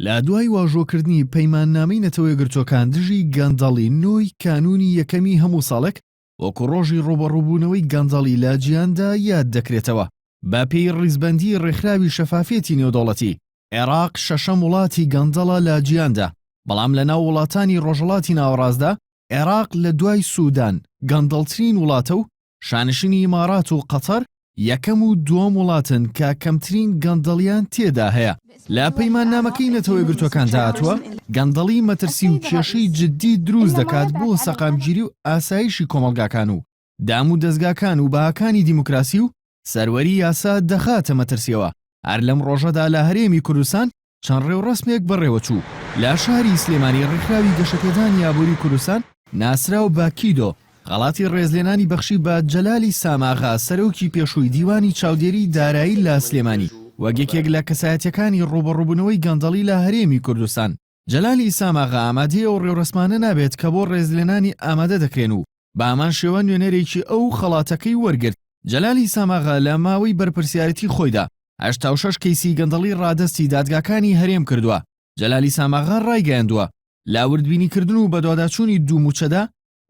لە دوای واژۆکردنی پەیماننامەی نەتەوە یەکگرتووەکان دژی گەندەڵی نۆی کانونی یەکەمی هەموو ساڵێک وەکو ڕۆژی ڕوبەڕووبوونەوەی گەندەڵی لە جیهاندا یاد دەکرێتەوە. بە پێی ڕیزبەندی ڕێکخراوی شەفافیەتی نێودەوڵەتی، عێراق شەشەم وڵاتی گەندەڵە لە جیهاندا، بەڵام لە ناو وڵاتانی ڕۆژهەڵاتی ناوەڕاستدا عێراق لە دوای سوودان گەندەڵترین وڵاتە و شانشینی ئیمارات و قەتەر یەکەم و دووەم وڵاتن کە کەمترین گەندەڵیان تێدا هەیە. لە پەیماننامەکەی نەتەوە یەکگرتووەکاندا هاتووە گەندەڵی مەترسی و کێشەی جددی دروست دەکات بۆ سەقامگیری و ئاسایشی کۆمەڵگاکان و دام و دەستگاکان و باهاکانی دیموکراسی و سەروەری یاسا دەخاتە مەترسیەوە. هەر لەم ڕۆژەدا لە هەرێمی کوردستان چەند ڕێوڕەسمێک بەڕێوەچوو. لە شاری سلێمانی ڕێکخراوی گەشەپێدانی ئابووری کوردستان ناسرا و باکیدۆ غەڵاتی ڕێزلێنانی بەخشی بە جەلالی ساماغا سەرۆکی پێشووی دیوانی چاودێری دارایی لە سلێمانی وەگێکێک لە کەسایەتیەکانی ڕوبەڕووبوونەوەی گەندەڵی لە هەرێمی کوردستان. جەلالی ساماغا ئامادەیە و ڕێوڕەسمانە نابێت کە بۆ ڕێزلێنانی ئامادە دەکرێن و بامان شێوە نوێنەرێکی ئەو خەڵاتەکەی وەرگرت. جەلالی ساماغا لە ماوەی بەرپرسیارەتی خۆیدا 86 کەیسی گەندەڵی ڕادەستی دادگاکانی هەرێم کردووە. جەلالی ساماغا ڕایگەیاندووە لا وردبینیکردن و بەدواداچوونی دووموچەدا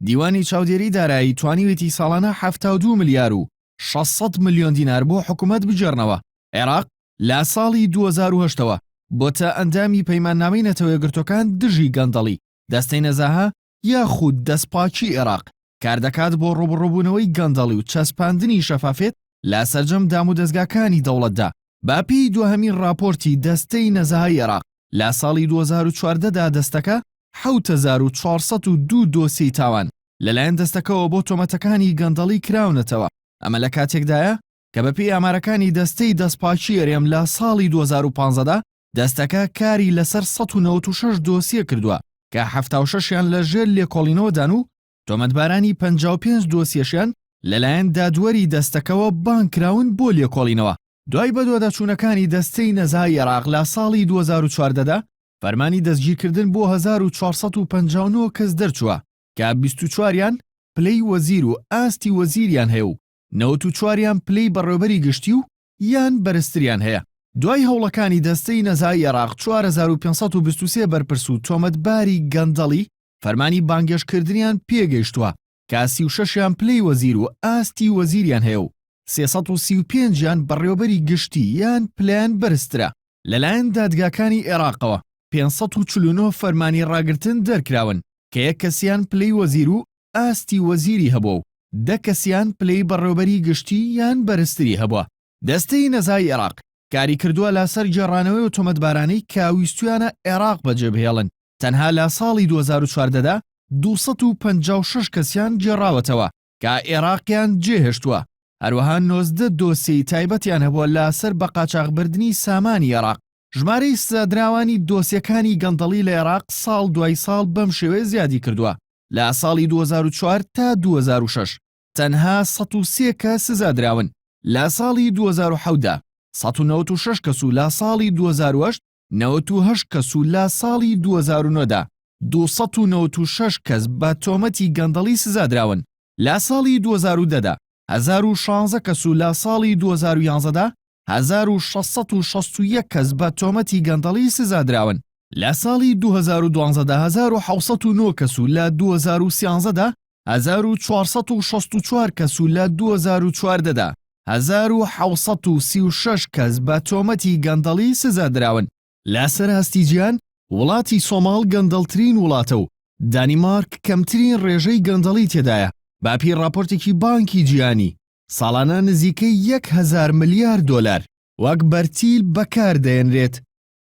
دیوانی چاودێری دارایی توانیوێتی ساڵانە 72 ملیار و 600 ملیۆن دینار بۆ حکوومەت بجێڕنەوە. عێراق لە ساڵی 2008ەوە بۆتە ئەندامی پەیماننامەی نەتەوە یەکگرتووەکان دژی گەندەڵی دەستەی نەزاها یاخود دەستپاچی عێراق کار دەکات بۆ ڕوبەڕووبوونەوەی گەندەڵی و چەسپاندنی شەفافێت لە سەرجەم دام و دەستگاکانی دەوڵەتدا. باپی دووهەمین راپۆرتی دەستەی نەزاهای عێراق لە ساڵی 2014دا دەستەکە 7402 دۆسی تاوان لەلایەن دەستەکەەوە بۆ تۆمەتەکانی گەندەڵی کراونەتەوە. ئەمە لە کاتێکدایە کە بەپێی ئامارەکانی دەستەی دەستپاچی هەرێم لە ساڵی 2015دا دەستەکە کاری لەسەر 196 دۆسیە کردووە کە 76یان لە ژێر لێکۆڵینەوەدان و تۆمەتبارانی 55 دۆسیەشیان لەلایەن دادوەری دەستەکەەوە بانکراون بۆ لێکۆڵینەوە. دوای بەدواداچوونەکانی دەستەی نەزاهای عێراق لە ساڵی 2014دا فەرمانی دەستگیرکردن بۆ 1459 کەس دەرچووە کە 24یان پلەی وەزیر و ئاستی وەزیریان هەیە و 94یان پلەی بەڕێوەبەری گشتی و یان بەرزتریان هەیە. دوای هەوڵەکانی دەستەی نەزاهای عێراق 4523 بەرپرس و تۆمەتباری گەندەڵی فەرمانی بانگێشکردنیان پێگەیشتووە کە 36یان پلەی وەزیر و ئاستی وەزیریان هەیە و 335یان بەڕێوەبەری گشتی یان پلەیان بەرزترە. لەلایەن دادگاکانی عێراقەوە 549 فەرمانی ڕاگرتن دەرکراون کە یەک کەسیان پلەی وەزیر و ئاستی وەزیری هەبووە و 10 کەسیان پلەی بەڕێوەبەری گشتی یان بەرزتری هەبووە. دەستەی نەزاهای عێراق کاری کردووە لەسەر گێڕانەوەی و تۆمەتبارانەی کاویستویانە عێراق بەجێبهێڵن. تەنها لە ساڵی 2014دا 256 کەسیان گێڕاوەتەوە کە عێراقیان جێهێشتووە. هەروەها 19 دۆسی تایبەتیان هەبووە لەسەر بە قاچاغبردنی سامانی عێراق. ژمارەی سەدراوانی دۆسیەکانی گەندەڵی لە عێراق ساڵ دوای ساڵ بەم شێوەیە زیادی کردووە. لە ساڵی 2004 تا 2006 تەنها 103 کەس سزادراون. لە ساڵی 2007دا 196 کەس و لە ساڵی 2008 98 کەس و لە ساڵی 2009دا 296 کەس بە تۆمەتی گەندەڵی سزادراون. لە ساڵی 2010دا 1016 کەس و لە ساڵی 2011دا 1661 کەس بە تۆمەتی گەندەڵی سزادراون. لە ساڵی 2012دا 1709 کەس و لە 2013دا 1464 کەس و لە 2014دا 1736 کەس بە تۆمەتی گەندەڵی سزادراون. لە سەرهەستی جیهان وڵاتی سۆماڵ گەندەڵترین وڵاتە و دانیمارک کەمترین ڕێژەی گەندەڵی تێدایە. باپی راپۆرتێکی بانکی جیهانی ساڵانە نزیکەی 1000 ملیار دۆلار وەک بەرتیل بەکاردەهێنرێت